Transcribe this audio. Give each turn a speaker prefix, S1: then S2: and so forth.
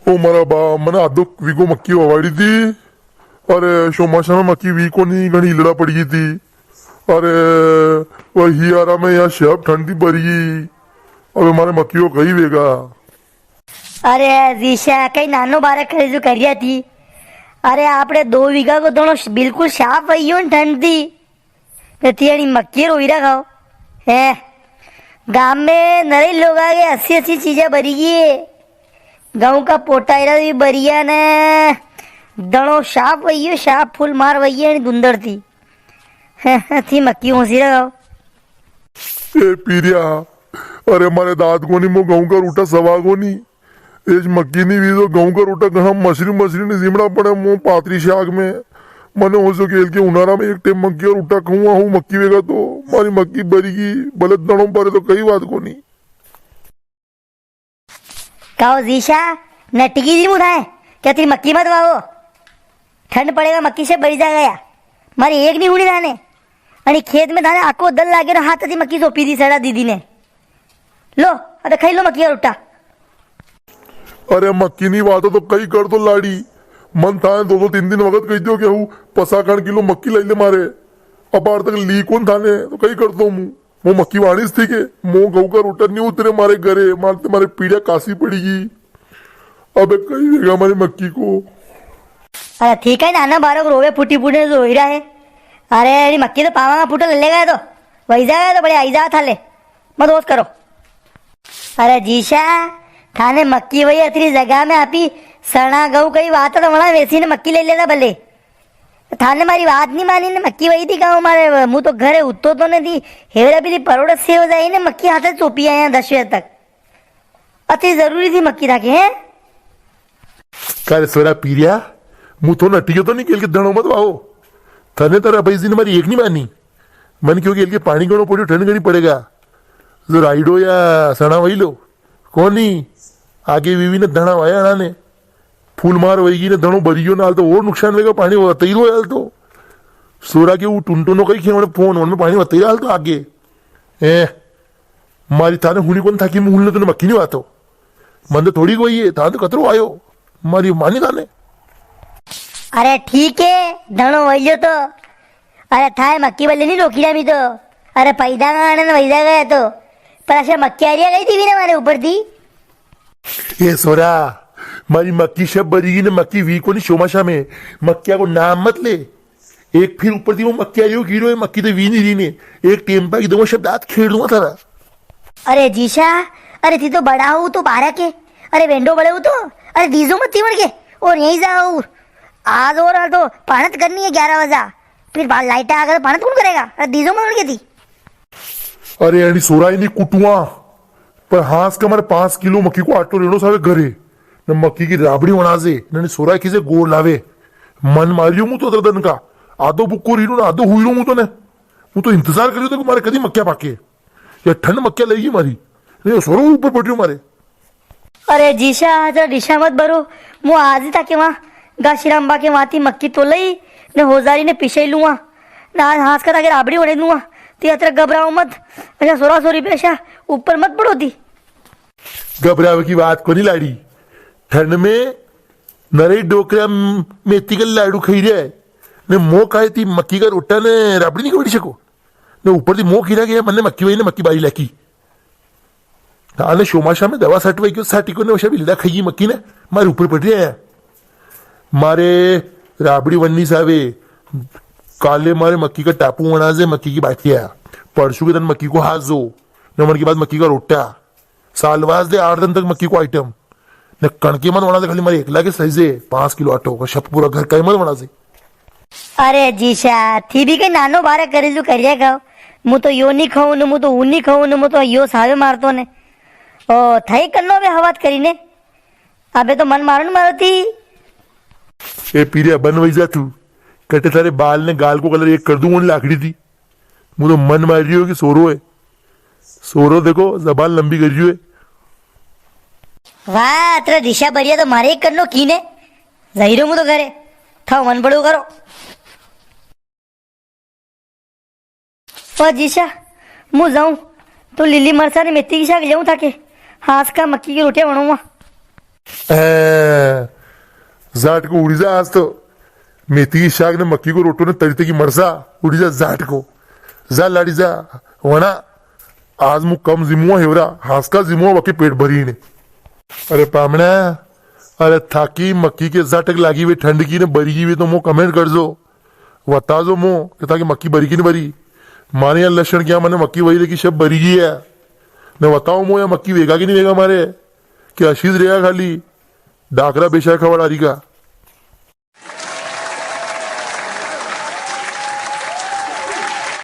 S1: ओ मारा बा मैंने आधो वीको मक्की वावाड़ी थी। अरे शोमाशा में मक्की वीको नहीं घनी लड़ा पड़ गई थी। अरे वही यारा में यहाँ शेप ठंडी पड़ गई। अब हमारे मक्की को कही वेगा।
S2: अरे दिशा कई नानो बारे खरीदू करिया थी। अरे आपने 2 वीघा को दोनों बिल्कुल साफ वही हो ठंड थी नती मक्की रोईरा खाओ है। गांव में नरे लोग आ गए 80 चीजें भरी गई। गाँव का पोटायरा भी बरिया ने दड़ो साफ वही हो साफ फूल मार वही है धुंधर थी मक्की होसी लगाओ।
S1: ए पीरिया अरे हमारे दाद को नहीं मो गेहूं का रूटा सवा को नहीं एज मक्की नहीं भी तो गेहूं का रूटा कहा मछली ने जिमड़ा पड़े मुंह पात्री शाग में मने हो सो खेल के उनारा में एक टेम मक्की और रूटा खाऊंगा हूँ मक्की वेगा तो मारी मक्की बरीगी बलत दड़ों पर तो कई बात को नहीं।
S2: कहो जीशा नटकी जी मुदाए क्या तेरी मक्की मत वाओ ठंड पड़ेगा मक्की से बड़ी जाएगा मारी एक नहीं उड़ी दाने अरे खेत में दाने आको दल लागे ना हाथ मक्की सोपी दी सड़ा दीदी ने लो अरे खाई लो मक्की का रुट्टा।
S1: अरे मक्की नहीं बात तो कई कर तो लाड़ी मन था 2-3 दिन वक्त कही दो क्या हूँ 50 किलो मक्की ले मारे अपार तक ली कौन थाने तो कई कर दो मुँह वो मक्की वाणीस थी के मुँह गऊ का रूटा नहीं उतरे मारे घरे मारते मारे पीड़िया कासी पड़ेगी। अबे कई देगा हमारी मक्की को।
S2: अरे ठीक है नाना बारह को रोवे फूटी फूटे तो रोई रहा है। अरे मक्की तो पावा फूटा ले लेगा तो वही जाएगा तो बड़े आई जा था ले मत दोस्त करो। अरे जीशा थाने मक्की वही अतरी जगह में आपी सना गऊ कई बात तो बड़ा वैसी ने मक्की ले लेता भले थाने मारी बात नहीं मानी ने मक्की वही थी गाँव हमारे मुँह तो घरे उत्तो तो नहीं थी हेवरा भी परोड़ से हो जाए ने मक्की हाथ चोपी आए 10 बजे तक अति जरूरी थी मक्की रखे हैं।
S1: करे सोरा पीरिया मुँह तो नटियो तो नहीं खेल के दड़ो मत वाओ थने तरह भाई ने हमारी एक नहीं मानी मन क्यों खेल के पानी गणो पड़ो ठंड गणी पड़ेगा जो राइडो या सना वही लो कौन नहीं आगे बीवी ने धना वाया अड़ा ने फूल मार वही ने धनो बरियो नाल तो और नुकसान वेगा पानी वतई रो याल तो सोरा के वो टुनटुनो कई खेवड़े फोन में पानी वतई याल तो आगे ए मारी थाने हुनी कौन था कि मुहल ने तो मक्की नहीं वातो मन तो थोड़ी कोई है था तो कतरो आयो मारी मानी थाने।
S2: अरे ठीक है धनो वही तो अरे थाए मक्की वाले नहीं रोकी भी तो अरे पैदा आने वही गया तो पर अच्छा मक्की आ गई थी भी ना हमारे ऊपर थी।
S1: ये सोरा मारी मक्की शब बरीगी ने मक्की वी को नहीं शोमाशा में मक्किया को नाम मत ले एक फिर ऊपर थी वो मक्की आ रही हो गिरो है मक्की तो वी नहीं रही ने एक टेम्पा की दो शब्द दांत खेड़ दूंगा तारा।
S2: अरे जीशा अरे थी तो बड़ा हूँ तो 12 के अरे वेंडो बड़े हूँ तो अरे दीजो मत थी बढ़ के और यहीं जाओ आज और तो पानत करनी है 11 बजा फिर लाइट आ गया पानत कौन करेगा अरे दीजो मत बढ़ के थी।
S1: अरे यानी सोरा नहीं कुटुआ पर हास का हमारे 5 किलो मक्की को आटो रेणो सारे घरे न मक्की की राबड़ी वनाजे न सोरा किसे गोड़ लावे मन मारियो मु तो दर्दन का आधो बुक्को रीरो ना आधो हुई मु तो ने मु तो इंतजार करियो तो मारे कदी मक्किया पाके या ठंड मक्किया लेगी मारी नहीं सोरो ऊपर पड़ रही मारे।
S2: अरे जीशा जरा दिशा मत भरो मु आज ही ताकि वहाँ गाशीराम के वहाँ थी मक्की तो लई ने होजारी ने पिछे लूँगा ना हाथ का ताकि राबड़ी उड़े लूँगा तो घबराओ मत अच्छा सोरा सोरी पे ऐसा ऊपर मत पड़ो थी।
S1: घबरावे की बात को नहीं लाड़ी ठंड में नरे डोकरा मेथी का लाडू खाई रहा है ने मोह खाई थी मक्की का रोटा ने राबड़ी नहीं कबड़ी सको ने ऊपर थी मोह खीरा गया मन मक्की वही ने मक्की बारी लाकी आने शोमाशा में दवा सटवाई क्यों साटी को ने वैसा भी लीला खाई मक्की ने मारे ऊपर पड़ रही है मारे राबड़ी वन्नी सावे काले मारे मक्की का टापू वनाजे मक्की की बाटिया परसों के दिन मक्की को हाथ दो नंबर के बाद मक्की का रोटा सालवास दे 8 दिन तक मक्की को आइटम ने कणके मत वना दे खाली मारे एकला के सही से 5 किलो आटो का शप पूरा घर का मत वना से।
S2: अरे जीशा थी भी कई नानो बारे करेलू करिया खाओ मु तो यो नहीं खाऊं ने मु तो ऊ नहीं खाऊं ने मु तो यो सावे मारतो ने ओ थई कन्नो बे हवात करीने अबे तो मन मारो मारो थी।
S1: ए पीरिया बन वही जा तू कटे तारे बाल ने गाल को कलर एक कर दूं लाकड़ी थी मुझे तो मन मार रही हो कि सोरो है सोरो देखो जबान लंबी कर रही है।
S2: वाह तेरा दिशा बढ़िया तो मारे एक करनो की ने जहीरो मु तो करे था मन बड़ो करो और जीशा मु जाऊं तो लिली मरसा ने मेथी की शाक ले ताकि हाथ का मक्की की रोटियां बनाऊंगा।
S1: जाट को उड़ी जा आज तो मेथी की शाक ने मक्की को रोटो ने तरीते की मरसा उड़ी जा जाट को जा लाड़ी जा वना आज मु कम जिमुआ हेवरा हासका जिमुआ बाकी पेट भरी ने अरे पामना अरे थाकी मक्की के जाटक लागी हुई ठंड की ने बरी की हुई तो मो कमेंट कर जो बता जो मो कि ताकि मक्की बरी की ने बरी माने या लक्षण क्या मैंने मक्की वही लेकी सब बरी की है ने बताओ मो या मक्की वेगा कि नहीं वेगा मारे कि अशीज रहेगा खाली डाकरा बेशा खबर आ रही का